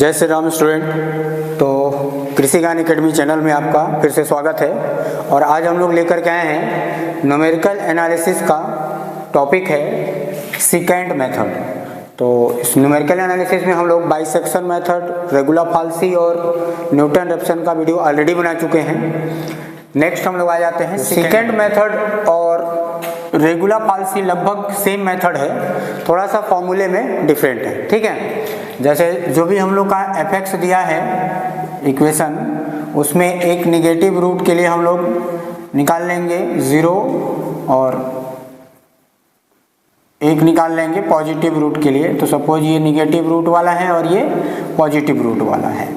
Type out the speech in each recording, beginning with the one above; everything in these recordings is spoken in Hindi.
जय श्री राम स्टूडेंट। तो कृषि ज्ञान एकेडमी चैनल में आपका फिर से स्वागत है। और आज हम लोग लेकर के आए हैं न्यूमेरिकल एनालिसिस का टॉपिक है सेकेंड मेथड। तो इस न्यूमेरिकल एनालिसिस में हम लोग बाइसेक्शन मेथड, रेगुलर फाल्सी और न्यूटन रेफसन का वीडियो ऑलरेडी बना चुके हैं। नेक्स्ट हम लोग आ जाते हैं सेकेंड मेथड। और रेगुलर फाल्सी लगभग सेम मेथड है, थोड़ा सा फॉर्मूले में डिफरेंट है। ठीक है, जैसे जो भी हम लोग का एफ दिया है इक्वेशन, उसमें एक निगेटिव रूट के लिए हम लोग निकाल लेंगे 0 और एक निकाल लेंगे पॉजिटिव रूट के लिए। तो सपोज ये निगेटिव रूट वाला है और ये पॉजिटिव रूट वाला है।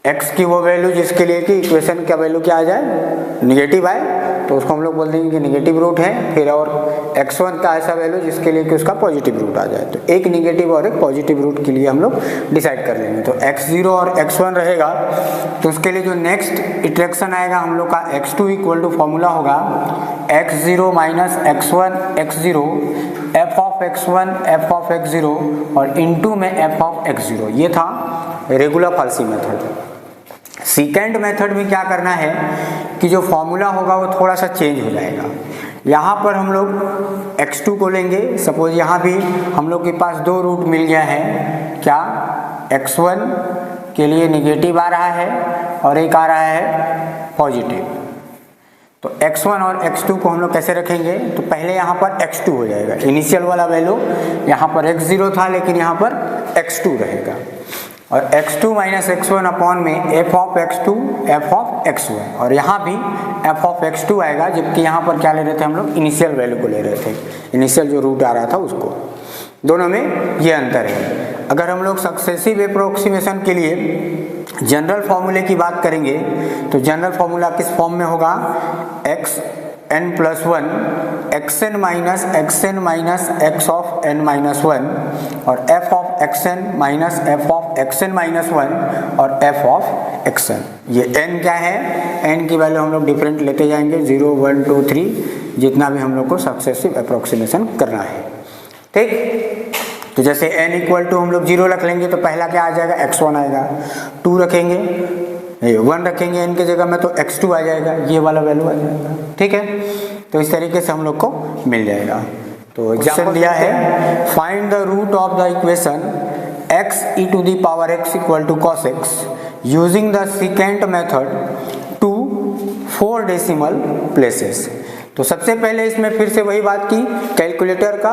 x की वो वैल्यू जिसके लिए कि इक्वेशन का वैल्यू क्या आ जाए, निगेटिव आए, तो उसको हम लोग बोल देंगे कि निगेटिव रूट है। फिर और x1 का ऐसा वैल्यू जिसके लिए कि उसका पॉजिटिव रूट आ जाए। तो एक निगेटिव और एक पॉजिटिव रूट के लिए हम लोग डिसाइड कर लेंगे। तो x0 और x1 रहेगा, तो उसके लिए जो नेक्स्ट इटरेक्शन आएगा हम लोग का x2 इक्वल टू फॉर्मूला होगा x0 minus x1 x0 f of x1 f of x0 और इनटू में f ऑफ x0। ये था रेगुलर फाल्सी मेथड। सेकेंड मेथड में क्या करना है कि जो फॉर्मूला होगा वो थोड़ा सा चेंज हो जाएगा। यहाँ पर हम लोग x2 को लेंगे। सपोज यहाँ भी हम लोग के पास दो रूट मिल गया है, क्या x1 के लिए निगेटिव आ रहा है और एक आ रहा है पॉजिटिव। तो x1 और x2 को हम लोग कैसे रखेंगे, तो पहले यहाँ पर x2 हो जाएगा। इनिशियल वाला वैल्यू यहाँ पर x0 था, लेकिन यहाँ पर x2 रहेगा। और x2 माइनस x1 अपॉन में f of x2 f of x1, और यहाँ भी f ऑफ x2 आएगा, जबकि यहाँ पर क्या ले रहे थे हम लोग, इनिशियल वैल्यू को ले रहे थे, इनिशियल जो रूट आ रहा था उसको। दोनों में ये अंतर है। अगर हम लोग सक्सेसिव अप्रोक्सीमेशन के लिए जनरल फॉर्मूले की बात करेंगे तो जनरल फॉर्मूला किस फॉर्म में होगा, xn plus 1 xn minus x of n minus 1 और f of xn minus f of xn minus 1 और f ऑफ xn। ये n क्या है, n की वैल्यू हम लोग डिफरेंट लेते जाएंगे, 0 1 2 3, जितना भी हम लोग को सक्सेसिव अप्रोक्सीमेशन करना है। ठीक, तो जैसे n इक्वल टू हम लोग 0 रख लेंगे तो पहला क्या आ जाएगा, x1 आएगा। 2 रखेंगे, 1 रखेंगे n के जगह में तो x2 आ जाएगा, ये वाला वैल्यू आ जाएगा। ठीक है, तो इस तरीके से हम लोग को मिल जाएगा। तो एग्जाम्पल दिया है, find the root of the equation x e to the power x equal to cos x using the second method to 4 decimal places. तो सबसे पहले इसमें फिर से वही बात की, कैलकुलेटर का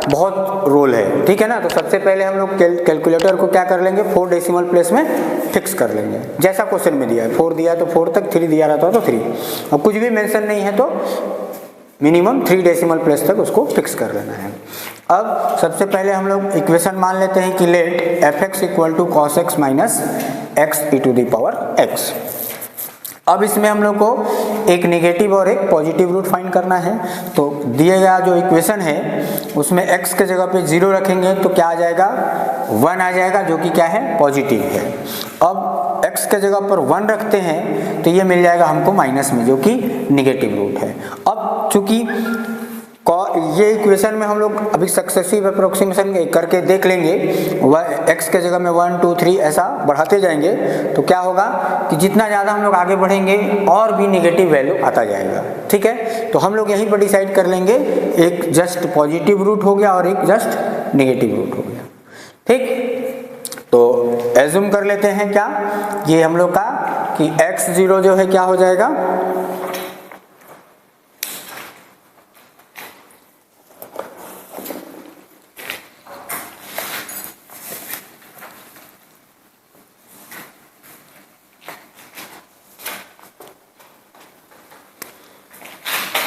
बहुत रोल है। ठीक है ना, तो सबसे पहले हम लोग कैलकुलेटर को क्या कर लेंगे, 4 डेसिमल प्लेस में फिक्स कर लेंगे। जैसा क्वेश्चन में दिया है, 4 दिया तो 4 तक, 3 दिया रहता तो 3, और कुछ भी मेंशन नहीं है तो मिनिमम 3 डेसिमल प्लेस तक उसको फिक्स कर लेना है। अब सबसे पहले हम लोग इक्वेशन मान लेते हैं कि let f(x) equal to cos x minus x e to the power x। अब इसमें हम लोग को एक नेगेटिव और एक पॉजिटिव रूट फाइंड करना है। तो दिए गया जो इक्वेशन है उसमें x के जगह पे 0 रखेंगे तो क्या आ जाएगा, 1 आ जाएगा, जो कि क्या है, पॉजिटिव है। अब x के जगह पर 1 रखते हैं तो ये मिल जाएगा हमको माइनस में, जो कि निगेटिव रूट है। अब चूंकि ये इक्वेशन में हम लोग अभी सक्सेसिव अप्रोक्सीमेशन करके देख लेंगे, x के जगह में 1 2 3 ऐसा बढ़ाते जाएंगे, तो क्या होगा कि जितना ज़्यादा हम लोग आगे बढ़ेंगे और भी नेगेटिव वैल्यू आता जाएगा। ठीक है, तो हम लोग यहीं पर डिसाइड कर लेंगे, एक जस्ट पॉजिटिव रूट हो गया और एक जस्ट नेगेटिव रूट हो गया। ठीक, तो एज्यूम कर लेते हैं क्या, ये हम लोग का कि x0 जो है क्या हो जाएगा,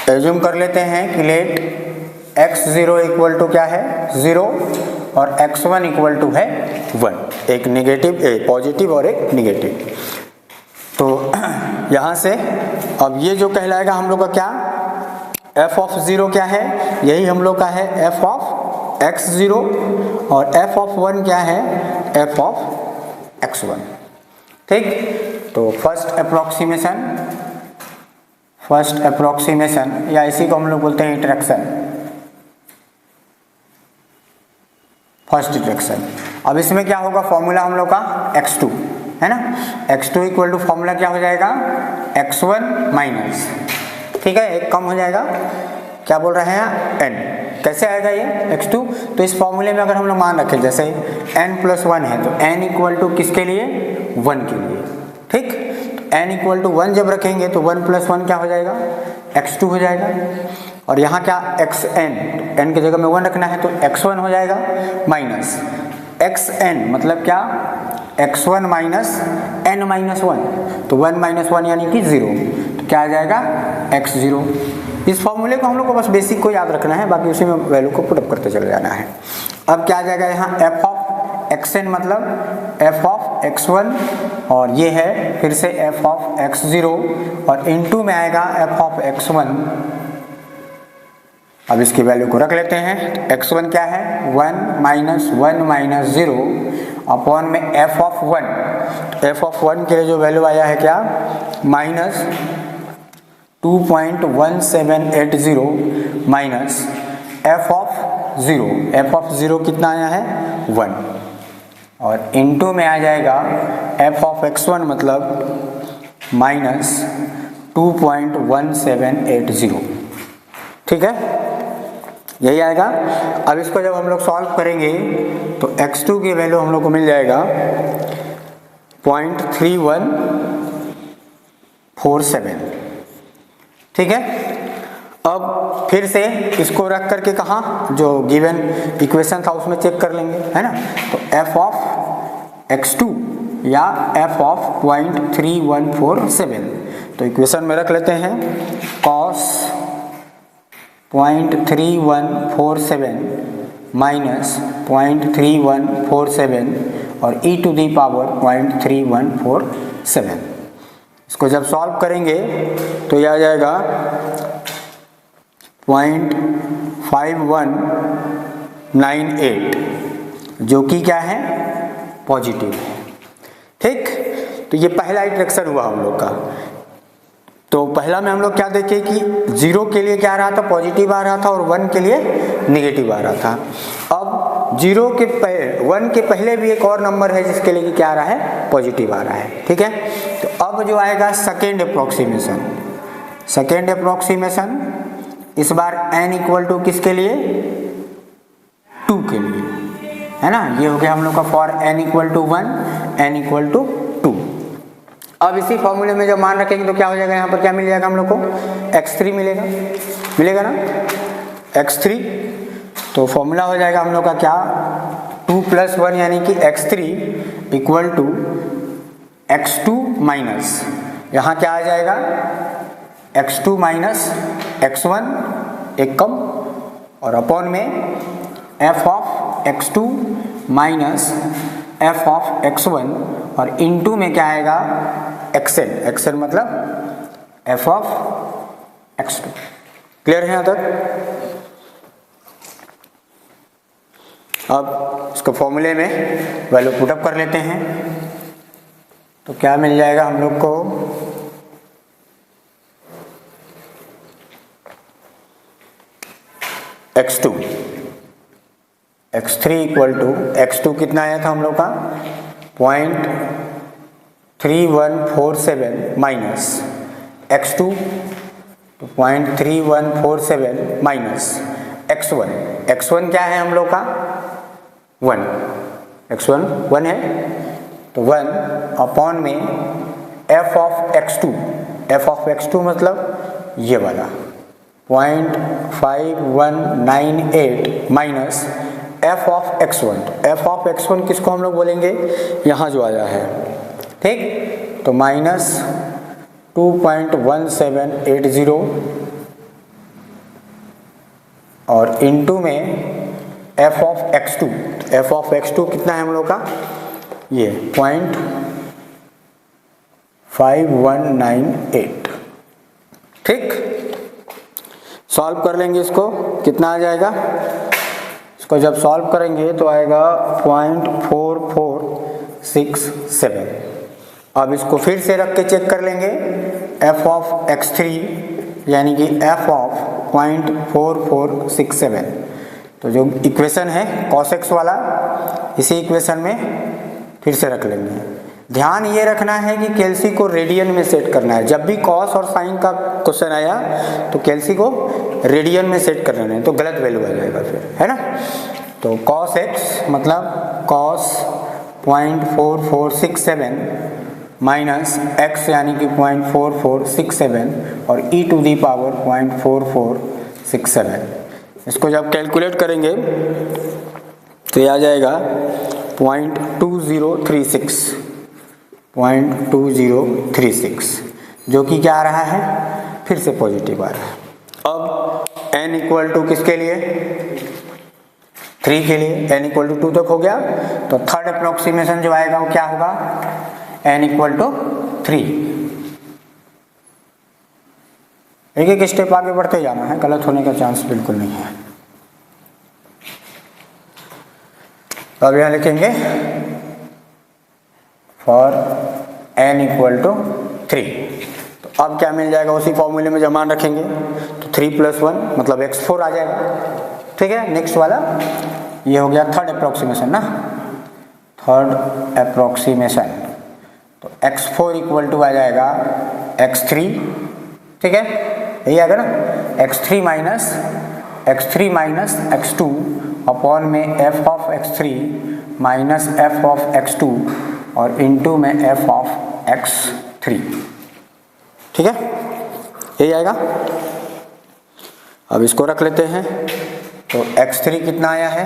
एज्यूम कर लेते हैं कि लेट x0 इक्वल टू क्या है, 0 और x1 इक्वल टू है 1, एक निगेटिव, एक पॉजिटिव और एक निगेटिव। तो यहाँ से अब ये जो कहलाएगा हम लोग का क्या, f ऑफ 0 क्या है, यही हम लोग का है f ऑफ x0, और f ऑफ 1 क्या है, f ऑफ x1। ठीक, तो फर्स्ट अप्रोक्सीमेशन या इसी को हम लोग बोलते हैं इंटरेक्शन। First direction. अब इसमें क्या होगा, फॉर्मूला हम लोग का x2 है ना, x2 इक्वल टू फॉर्मूला क्या हो जाएगा x1 माइनस, ठीक है, एक कम हो जाएगा, क्या बोल रहे हैं n, कैसे आएगा ये x2, तो इस फॉर्मूले में अगर हम लोग मान रखें जैसे n + 1 है तो n इक्वल टू किसके लिए 1 के लिए, ठीक, n इक्वल टू 1 जब रखेंगे तो 1 + 1 क्या हो जाएगा x2 हो जाएगा, और यहाँ क्या xn, n की जगह में 1 रखना है तो x1 हो जाएगा माइनस xn मतलब क्या x1 माइनस n माइनस 1, तो 1 माइनस 1 यानी कि 0, तो क्या आ जाएगा x0। इस फॉर्मूले को हम लोग को बस बेसिक को याद रखना है, बाकी उसी में वैल्यू को पुटअप करते चले जाना है। अब क्या आ जाएगा यहाँ f ऑफ xn मतलब f ऑफ x1, और ये है फिर से f ऑफ x0, और इनटू में आएगा f ऑफ x1। अब इसकी वैल्यू को रख लेते हैं, x1 क्या है 1 माइनस 1 माइनस 0 अपॉन में f ऑफ 1, f ऑफ 1 के लिए जो वैल्यू आया है क्या minus 2.1780 minus f of 0, f of 0 कितना आया है 1, और इनटू में आ जाएगा f ऑफ x1 मतलब माइनस 2.1780, ठीक है, यही आएगा। अब इसको जब हम लोग सॉल्व करेंगे तो x2 की वैल्यू हम लोग को मिल जाएगा 0.3147, ठीक है। अब फिर से इसको रख करके कहाँ जो गिवन इक्वेशन था उसमें चेक कर लेंगे, है ना, तो f ऑफ x2 या f ऑफ 0.3147, तो इक्वेशन में रख लेते हैं cos 0.3147 माइनस 0.3147 और e टू दी पावर 0.3147, इसको जब सॉल्व करेंगे तो यह आ जाएगा 0.5198, जो कि क्या है पॉजिटिव है, ठीक। तो ये पहला इटरेक्शन हुआ हम लोग का। तो पहला में हम लोग क्या देखे कि 0 के लिए क्या आ रहा था पॉजिटिव आ रहा था और 1 के लिए नेगेटिव आ रहा था। अब 1 के पहले भी एक और नंबर है जिसके लिए क्या आ रहा है पॉजिटिव आ रहा है, ठीक है। तो अब जो आएगा सेकेंड अप्रोक्सीमेशन, इस बार n इक्वल टू किसके लिए 2 के लिए, है ना, ये हो गया हम लोग का for n equal to 1 n equal to 2। अब इसी फॉर्मूले में जब मान रखेंगे तो क्या हो जाएगा, यहाँ पर क्या मिल जाएगा हम लोग को x3 मिलेगा ना x3, तो फॉर्मूला हो जाएगा हम लोग का क्या 2 + 1 यानी कि x3 equal to x2 minus, यहाँ क्या आ जाएगा x2 माइनस x1 एक कम, और अपॉन में f of x2 minus f of x1, और इनटू में क्या आएगा xn मतलब f ऑफ x2। क्लियर है यहाँ तक। अब इसको फॉर्मूले में वैल्यू पुटअप कर लेते हैं, तो क्या मिल जाएगा हम लोग को x3 इक्वल टू x2 कितना आया था हम लोग का 0.3147 माइनस x2, तो 0.3147 माइनस x1 क्या है हम लोग का 1, x1 1 है, तो 1 अपॉन में f ऑफ x2 मतलब ये वाला 0.5198 minus f of x1, f of x1 किसको हम लोग बोलेंगे यहाँ जो आया है, ठीक, तो माइनस 2.1780 और इनटू में f ऑफ x2 कितना है हम लोग का ये 0.5198, ठीक। सॉल्व कर लेंगे इसको, कितना आ जाएगा, इसको जब सॉल्व करेंगे तो आएगा 0.4467। अब इसको फिर से रख के चेक कर लेंगे f ऑफ x3 यानी कि f ऑफ 0.4467, तो जो इक्वेशन है cos x वाला, इसी इक्वेशन में फिर से रख लेंगे। ध्यान ये रखना है कि कैल्सी को रेडियन में सेट करना है। जब भी कॉस और साइन का क्वेश्चन आया तो कैल्सी को रेडियन में सेट कर लेना है, तो गलत वैल्यू आ जाएगा फिर, है ना। तो cos x मतलब cos 0.4467 माइनस x यानी कि 0.4467 और e टू दी पावर 0.4467। इसको जब कैलकुलेट करेंगे तो ये आ जाएगा 0.2036 जो कि क्या आ रहा है, फिर से पॉजिटिव आ रहा है। अब n इक्वल टू किसके लिए, 3 के लिए, n इक्वल टू 2 तक हो गया। तो थर्ड अप्रोक्सीमेशन जो आएगा वो क्या होगा, n इक्वल टू 3। एक एक स्टेप आगे बढ़ते जाना है, गलत होने का चांस बिल्कुल नहीं है। तो अब यहाँ लिखेंगे फॉर n इक्वल टू 3। तो अब क्या मिल जाएगा, उसी फॉर्मूले में जमा रखेंगे तो 3 + 1 मतलब x4 आ जाएगा। ठीक है, नेक्स्ट वाला ये हो गया थर्ड अप्रोक्सीमेशन ना, थर्ड अप्रोक्सीमेशन। तो x4 इक्वल टू आ जाएगा x3। ठीक है, यही आएगा ना, x3 माइनस x2 अपॉन में f of x3 minus f of x2 और इनटू में f ऑफ x3। ठीक है, यही आएगा। अब इसको रख लेते हैं। तो x3 कितना आया है,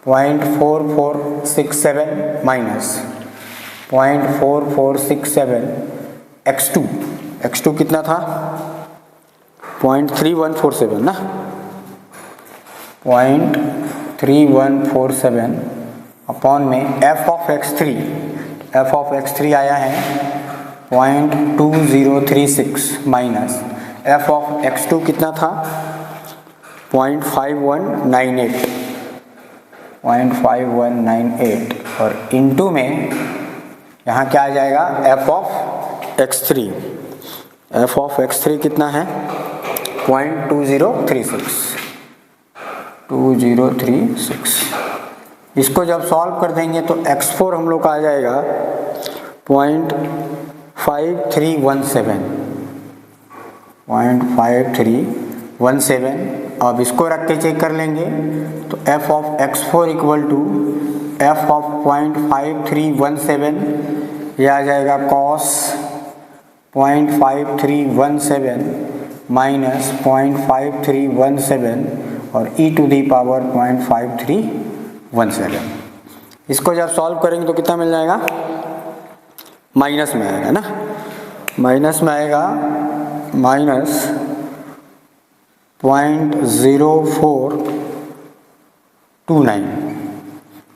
0.4467 माइनस 0.4467 x2 कितना था, 0.3147 ना, 0.3147 अपॉन में f ऑफ x3 आया है 0.2036 माइनस f ऑफ x2 कितना था 0.5198 और इनटू में यहाँ क्या आ जाएगा f ऑफ x3 कितना है 0.2036। इसको जब सॉल्व कर देंगे तो x4 हम लोग का आ जाएगा 0.5317। अब इसको रख के चेक कर लेंगे तो f of x4 equal to f of 0.5317, यह आ जाएगा cos 0.5317 माइनस 0.5317 और e टू दी पावर 0.5317। इसको जब सॉल्व करेंगे तो कितना मिल जाएगा, माइनस में आएगा ना, माइनस में आएगा माइनस 0.0429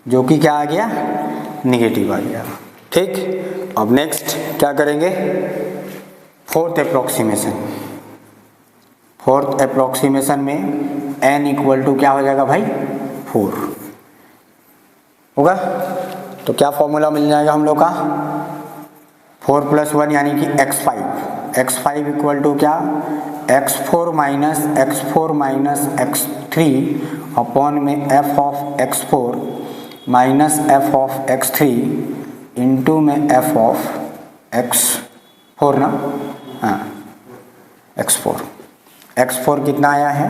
जो कि क्या आ गया, निगेटिव आ गया। ठीक, अब नेक्स्ट क्या करेंगे, फोर्थ अप्रोक्सीमेशन में n इक्वल टू क्या हो जाएगा भाई, 4 होगा। तो क्या फॉर्मूला मिल जाएगा हम लोग का, 4 + 1 यानी कि x5 इक्वल टू क्या, x4 माइनस x3 अपॉन में f of x4 minus f of x3 into में f ऑफ x4 ना, हाँ x4 कितना आया है,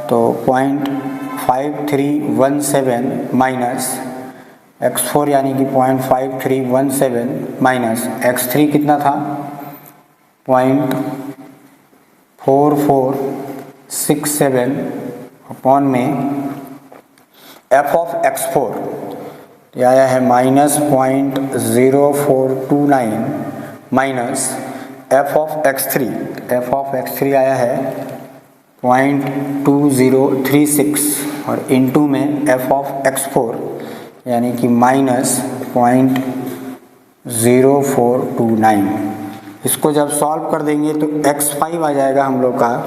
तो 0.5317 माइनस x4 यानी कि 0.5317 माइनस x3 कितना था 0.4467 अपॉन में f ऑफ x4 यह आया है minus 0.0429 minus f of x3 आया है 0.2036 और इनटू में f ऑफ x4 यानी कि माइनस 0.0429। इसको जब सॉल्व कर देंगे तो x5 आ जाएगा हम लोग का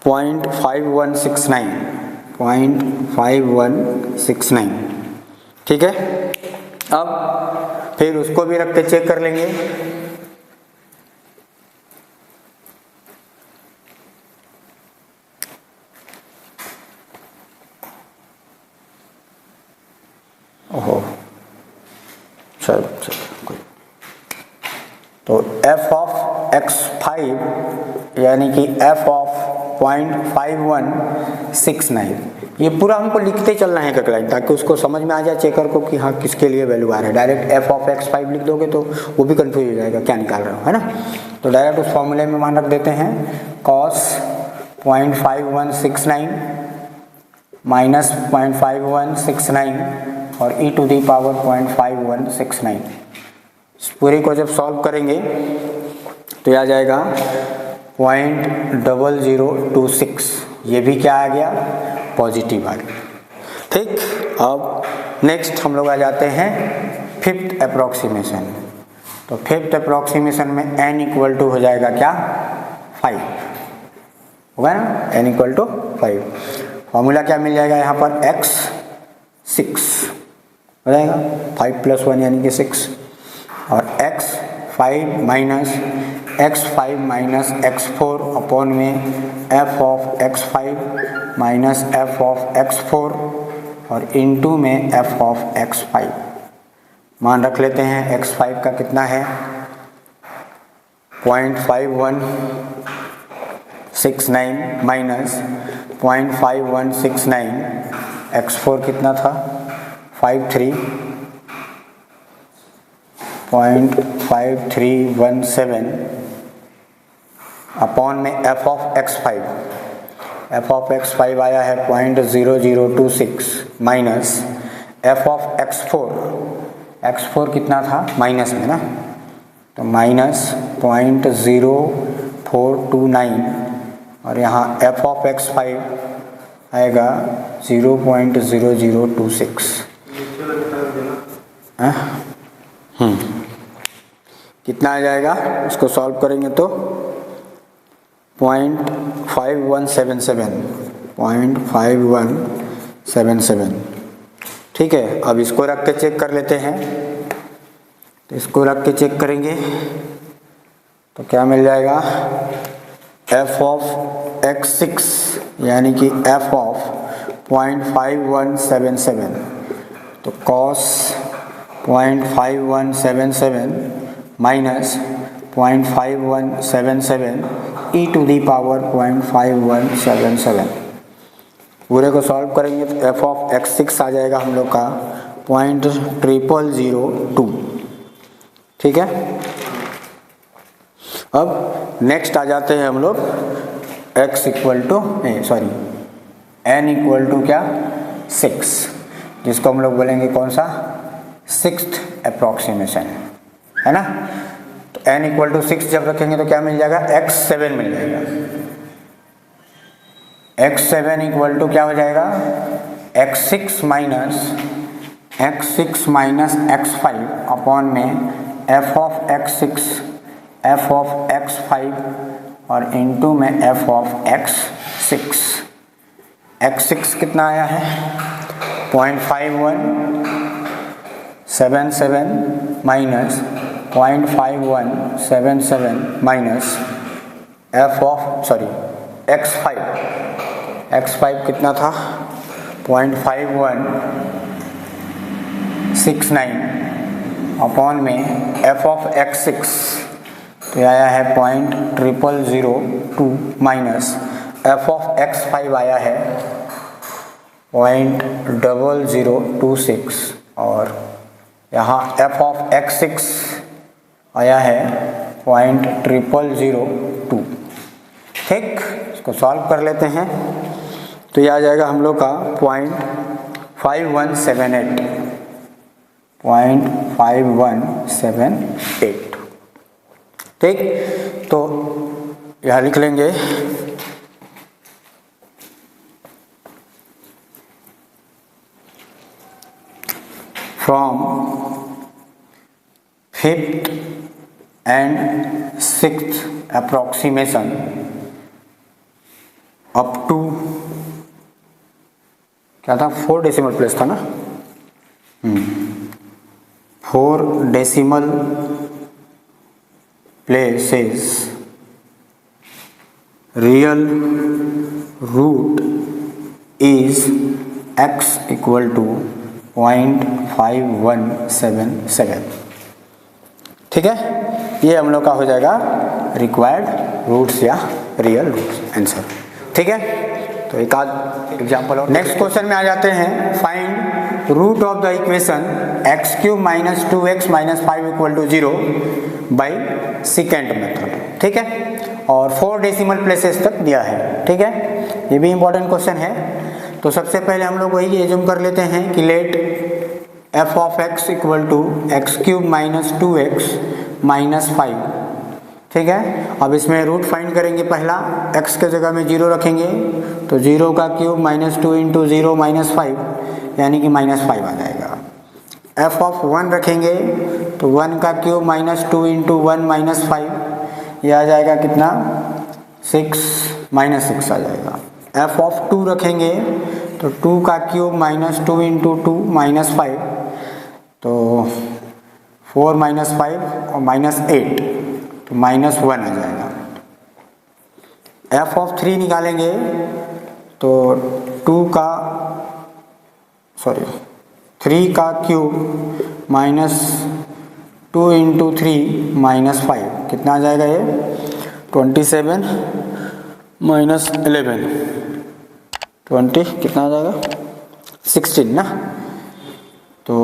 0.5169। ठीक है, अब फिर उसको भी रख के चेक कर लेंगे। सब तो f ऑफ x5 यानी कि f ऑफ 0.5169, ये पूरा हमको लिखते चलना है कैलकुलेट, ताकि उसको समझ में आ जाए चेकर को कि हाँ किसके लिए वैल्यू आ रहा है। डायरेक्ट f ऑफ x5 लिख दोगे तो वो भी कंफ्यूज हो जाएगा क्या निकाल रहे हो, है ना। तो डायरेक्ट उस फॉर्मूले में मान रख देते हैं cos 0.5169 माइनस 0.5169 और e टू दी पावर 0.5169। पूरे को जब सॉल्व करेंगे तो आ जाएगा 0.0026, ये भी क्या आ गया, पॉजिटिव आ गया। ठीक, अब नेक्स्ट हम लोग आ जाते हैं फिफ्थ अप्रोक्सीमेशन। तो फिफ्थ अप्रोक्सीमेशन में n इक्वल टू हो जाएगा क्या, 5 होगा ना, n इक्वल टू 5। फॉर्मूला क्या मिल जाएगा यहाँ पर, x 6 हो जाएगा, 5 + 1 यानी कि 6, और x5 माइनस x4 अपॉन में f of x5 minus f of x4 और इनटू में f ऑफ x5। मान रख लेते हैं x5 का कितना है 0.5169 माइनस 0.5169, x4 कितना था 53.5317 अपॉन में f ऑफ x5 आया है 0.0026 माइनस f ऑफ x4 कितना था माइनस में ना, तो माइनस 0.0429 और यहाँ f ऑफ x5 आएगा 0.0026। कितना आ जाएगा, इसको सॉल्व करेंगे तो 0.5177। ठीक है, अब इसको रख के चेक कर लेते हैं। तो इसको रख के चेक करेंगे तो क्या मिल जाएगा, f ऑफ x6 यानी कि f ऑफ 0.5177, तो cos 0.5177 minus 0.5177 e to the power 0.5177। पूरे को सॉल्व करेंगे तो f ऑफ x6 आ जाएगा हम लोग का 0.0002। ठीक है, अब नेक्स्ट आ जाते हैं हम लोग n इक्वल टू क्या 6, जिसको हम लोग बोलेंगे कौन सा, सिक्स्थ अप्रोक्सीमेशन, है ना। तो n इक्वल टू 6 जब रखेंगे तो क्या मिल जाएगा, x7 मिल जाएगा। x7 इक्वल टू क्या हो जाएगा, x6 माइनस x5 अपॉन में f of x6 f of x5 और इनटू में f ऑफ x6। x6 कितना आया है 0.5177 माइनस 0.5177 माइनस x5 कितना था 0.5169 अपॉन में f ऑफ x6 तो आया है 0.0002 माइनस f ऑफ x5 आया है 0.0026 और यहाँ f ऑफ x6 आया है 0.0002। ठीक, इसको सॉल्व कर लेते हैं तो ये आ जाएगा हम लोग का 0.5178। ठीक, तो यहाँ लिख लेंगे from fifth and sixth approximation up to क्या था 4 डेसिमल प्लेस था ना, 4 decimal places real root is x equal to 0.5177। ठीक है, ये हम लोग का हो जाएगा रिक्वायर्ड रूट्स या रियल रूट्स आंसर। ठीक है, तो एक आध एग्जाम्पल और। नेक्स्ट क्वेश्चन में आ जाते हैं, find root of the equation x³ minus 2x minus 5 equal to 0 by second method. ठीक है, और 4 डेसिमल प्लेसेस तक दिया है। ठीक है, ये भी इंपॉर्टेंट क्वेश्चन है। तो सबसे पहले हम लोग वही एज्यूम कर लेते हैं कि let f of x equal to x³ minus 2x minus 5। ठीक है, अब इसमें रूट फाइंड करेंगे। पहला x के जगह में 0 रखेंगे तो 0 का क्यूब माइनस 2 इंटू 0 माइनस 5 यानी कि माइनस 5 आ जाएगा। f ऑफ 1 रखेंगे तो 1 का क्यूब माइनस 2 इंटू 1 माइनस 5, यह आ जाएगा कितना 6 माइनस 6 आ जाएगा। f ऑफ 2 रखेंगे तो 2 का क्यूब माइनस 2 इंटू 2 माइनस 5, तो 4 माइनस 5 और माइनस 8 तो माइनस 1 आ जाएगा। f ऑफ 3 निकालेंगे तो 3 का क्यूब माइनस 2 इंटू 3 माइनस 5 कितना आ जाएगा ये 27 माइनस 11 20 कितना आ जाएगा 16 ना। तो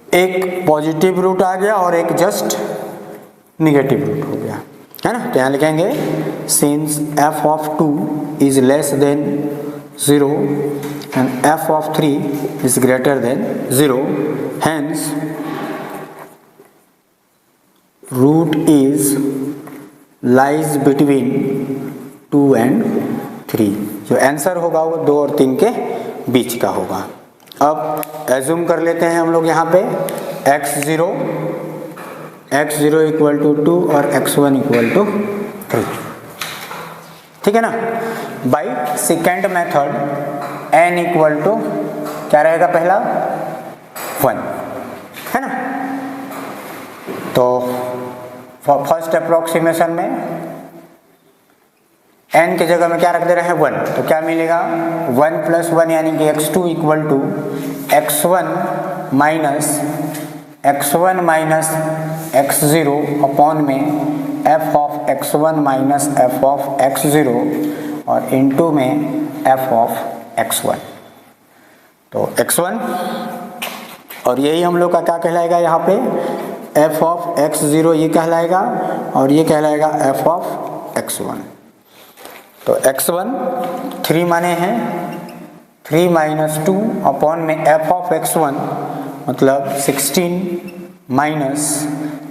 एक पॉजिटिव रूट आ गया और एक जस्ट निगेटिव रूट हो गया, है ना। तो यहाँ लिखेंगे since f of 2 is less than 0 and f of 3 is greater than 0, hence root is lies between 2 and 3। जो आंसर होगा वो 2 और 3 के बीच का होगा। अब एज्यूम कर लेते हैं हम लोग यहाँ पे x0 इक्वल टू 2 और x1 इक्वल टू 3। ठीक है ना। By second method n equal to क्या रहेगा पहला 1, है ना। तो फर्स्ट अप्रोक्सीमेशन में n की जगह में क्या रख दे रहे हैं 1, तो क्या मिलेगा 1 प्लस 1 यानी कि x2 equal to x1 minus x0 upon में f of x1 minus f of x0 और इनटू में f ऑफ x1। तो x1 और यही हम लोग का क्या कहलाएगा यहाँ पे f ऑफ x0 ये कहलाएगा और ये कहलाएगा f ऑफ x1। तो x1 3 माने हैं 3 माइनस 2 अपॉन में f ऑफ x1 मतलब 16 माइनस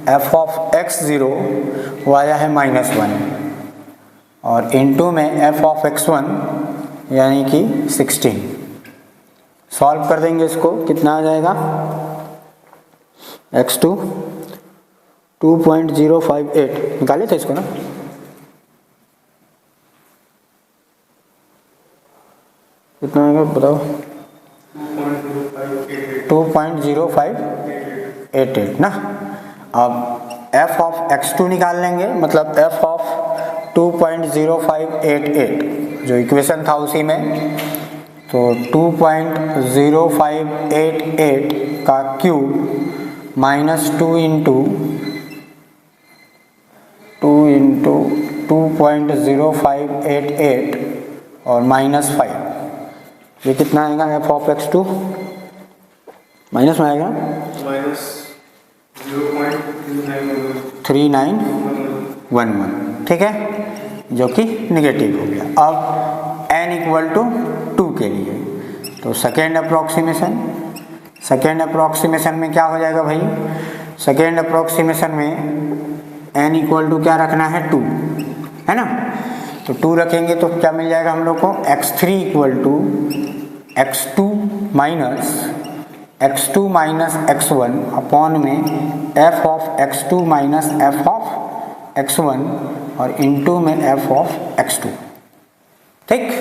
f ऑफ x0 वो आया है -1 और इनटू में f ऑफ x1 यानी कि 16। सॉल्व कर देंगे इसको, कितना आ जाएगा x2 2.058 निकाले थे इसको ना, कितना आएगा बताओ 2.0588 ना। अब f ऑफ x2 निकाल लेंगे मतलब f ऑफ 2.0588 जो इक्वेशन था उसी में, तो 2.0588 का क्यूब माइनस 2 इंटू 2.0588 और -5, ये कितना आएगा f ऑफ x2 माइनस में आएगा -0.3911, ठीक है, जो कि निगेटिव हो गया। अब n इक्वल टू 2 के लिए तो सेकेंड अप्रोक्सीमेशन में क्या हो जाएगा भाई, सेकेंड अप्रोक्सीमेशन में n इक्वल टू क्या रखना है 2, है ना। तो 2 रखेंगे तो क्या मिल जाएगा हम लोग को x3 equal to x2 minus x1 upon में f of x2 minus f of x1 और इनटू में f ऑफ x2। ठीक,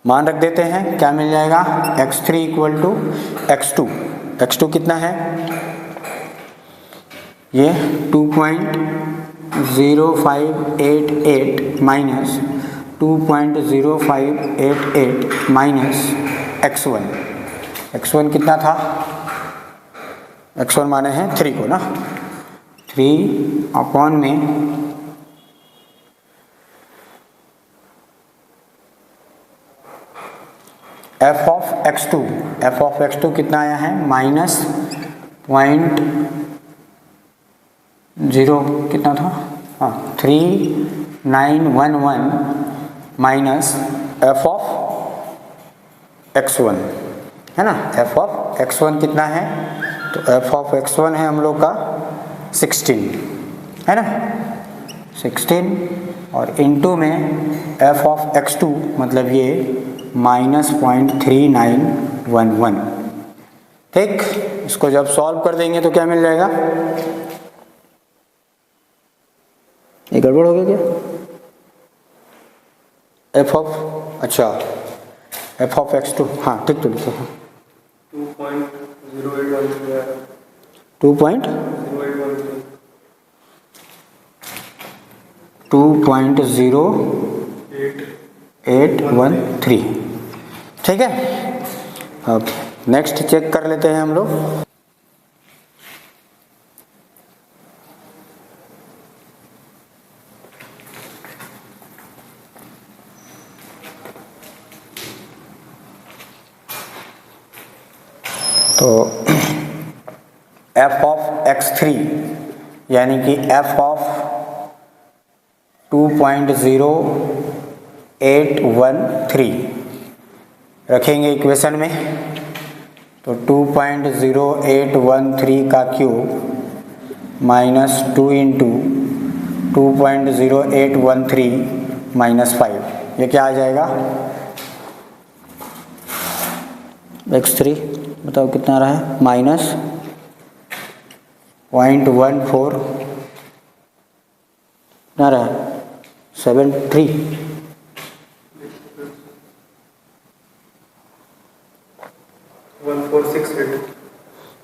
मान रख देते हैं, क्या मिल जाएगा x3 इक्वल टू x2 कितना है ये 2.0588 माइनस 2.0588 माइनस x1 कितना था, x1 माने हैं 3 को ना, 3 में f ऑफ x2 कितना आया है -0 कितना था, हाँ 3911 माइनस f ऑफ x1 है ना। f ऑफ x1 कितना है, तो f ऑफ x1 है हम लोग का 16 है ना, 16 और इनटू में f ऑफ x2 मतलब ये -0.3911। ठीक, इसको जब सॉल्व कर देंगे तो क्या मिल जाएगा, ये गड़बड़ हो गया क्या, f ऑफ अच्छा f ऑफ x2, हाँ ठीक तो लिखो 2.0813 ठीक है। ओके, नेक्स्ट चेक कर लेते हैं हम लोग। तो f ऑफ x3 यानी कि f ऑफ 2.0813 रखेंगे इक्वेशन में, तो 2.0813 का क्यूब माइनस 2 इंटू 2.0813 माइनस 5, ये क्या आ जाएगा x3 बताओ कितना रहा है, माइनस 0.14 कितना रहा है 73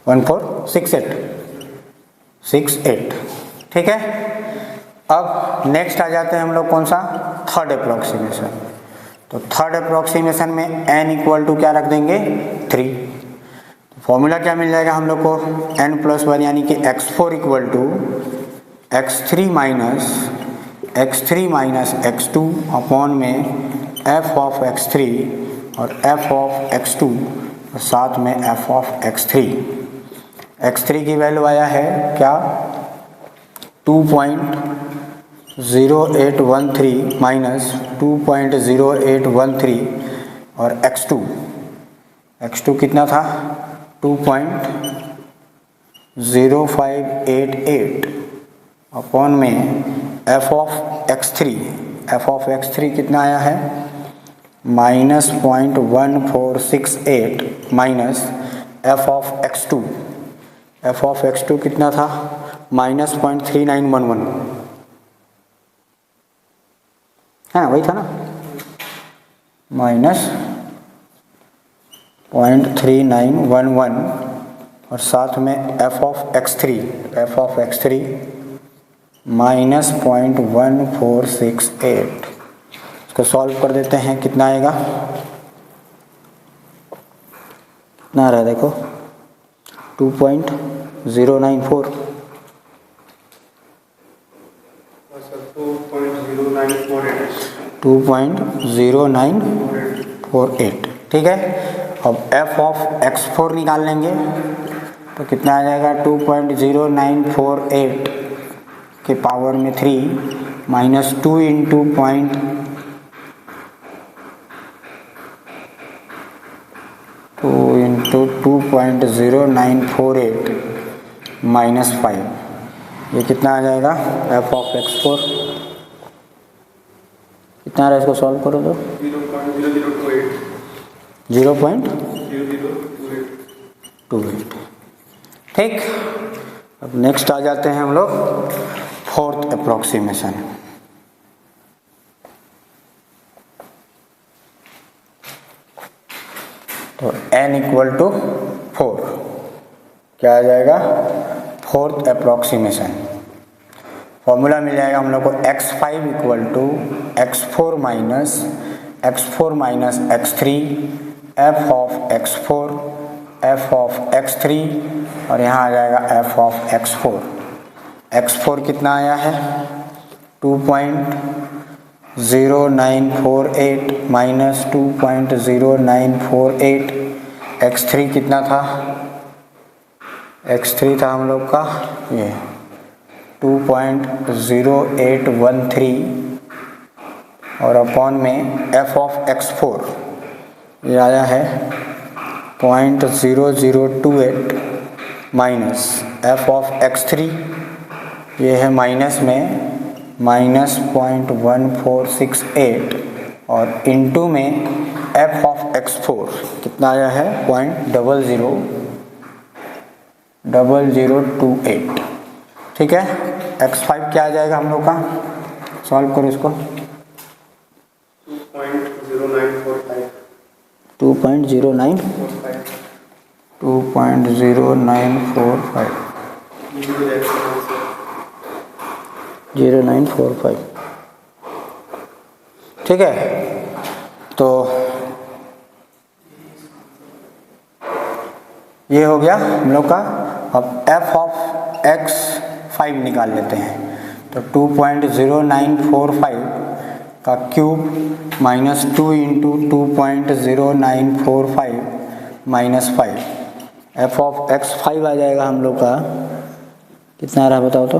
1468 ठीक है। अब नेक्स्ट आ जाते हैं हम लोग कौन सा, थर्ड अप्रोक्सीमेशन। तो थर्ड अप्रोक्सीमेशन में n इक्वल टू क्या रख देंगे 3। फॉर्मूला क्या मिल जाएगा हम लोग को, n+1 यानी कि x4 equal to x3 minus x2 upon में f ऑफ x3 और f ऑफ x2 और साथ में f ऑफ x3। x3 की वैल्यू आया है क्या 2.0813 माइनस 2.0813 और x2 कितना था 2.0588 अपॉन में f ऑफ x3 कितना आया है -0.1468 माइनस f ऑफ x2 कितना था -0.3911 है ना, वही था ना, -0.3911 और साथ में f ऑफ x3 -0.1468। इसको सॉल्व कर देते हैं, कितना आएगा, कितना आ रहा है देखो 2.094 2.0948 ठीक है। अब f ऑफ x4 निकाल लेंगे तो कितना आ जाएगा 2.0948 के पावर में 3 माइनस 2 इंटू 2.0948 माइनस 5, ये कितना आ जाएगा f ऑफ x4 कितना आ रहा है, इसको सॉल्व करो तो 0.0028 ठीक। अब नेक्स्ट आ जाते हैं हम लोग फोर्थ अप्रोक्सीमेशन। तो n इक्वल टू 4 क्या आ जाएगा, फोर्थ अप्रोक्सीमेशन। फॉर्मूला मिल जाएगा हम लोग को x5 equal to x4 minus x3 f of x3 और यहाँ आ जाएगा f ऑफ x4। x4 कितना आया है 2.0948 माइनस 2.0948, x3 कितना था, x3 था हम लोग का ये 2.0813 और अपॉन में f ऑफ x4 ये आया है 0.0028 माइनस f ऑफ x3 ये है माइनस में माइनस 0.1468 और इनटू में f ऑफ x4 कितना आया है 0.0028। ठीक है, x5 क्या आ जाएगा हम लोग का, सॉल्व करो इसको। 0945 ठीक है, तो ये हो गया हम लोग का। अब f ऑफ x5 निकाल लेते हैं, तो 2.0945 का cube minus 2 into 2.0945 minus 5, f of x5 आ जाएगा हम लोग का कितना आ रहा है बताओ तो,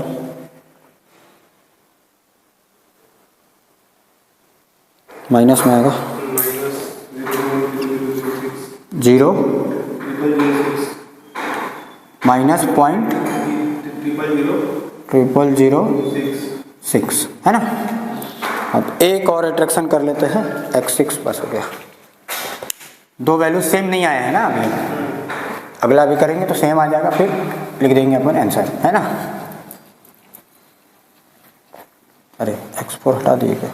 माइनस में आएगा 0 माइनस 0.0006 है ना। अब एक और एट्रैक्शन कर लेते हैं, x6 बस हो गया। दो वैल्यू सेम नहीं आए हैं ना, अभी अगला भी करेंगे तो सेम आ जाएगा, फिर लिख देंगे अपन आंसर, है ना। अरे x4 हटा दिए क्या।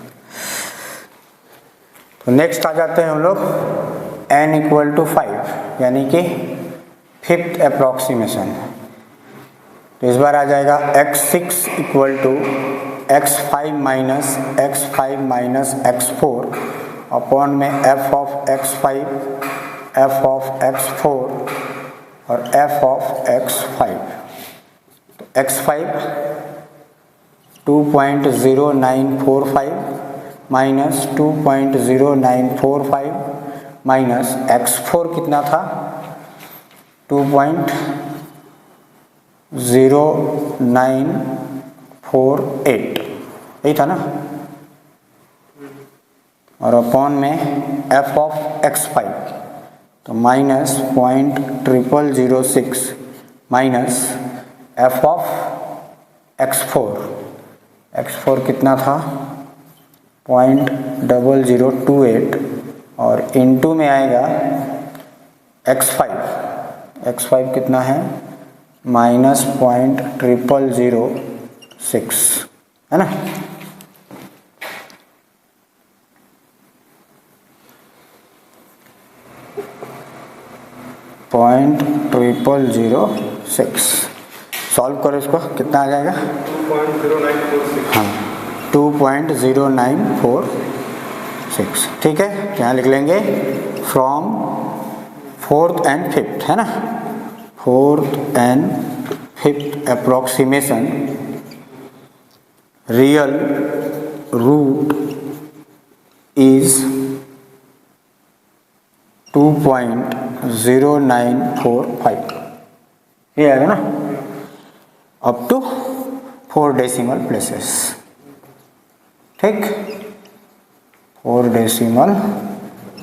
तो नेक्स्ट आ जाते हैं हम लोग n इक्वल टू 5 यानी कि फिफ्थ अप्रॉक्सीमेशन। तो इस बार आ जाएगा x6 equal to x5 minus x4 upon में f of x5 f of x4 और f ऑफ x5। तो x5 2.0945 माइनस 2.0945 माइनस x4 कितना था 2.0948 यही था ना, और अपॉन में f ऑफ x5 तो minus 0.0006 minus f of x4 कितना था 0.0028 और इनटू में आएगा x5 कितना है माइनस 0.006 है ना। .006 सॉल्व करो इसको, कितना आ जाएगा 2.0946। हाँ 2.0946 ठीक है। यहाँ लिख लेंगे फ्रॉम फोर्थ एंड फिफ्थ है ना, fourth and fifth approximation real root is 2.0945 ये आएगा ना, अप टू 4 डेसिमल प्लेसेस। ठीक, 4 डेसिमल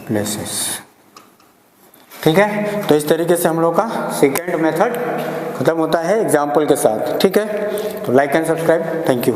प्लेसेस। ठीक है, तो इस तरीके से हम लोग का सेकेंड मेथड खत्म होता है एग्जाम्पल के साथ। ठीक है, तो like and subscribe, thank you.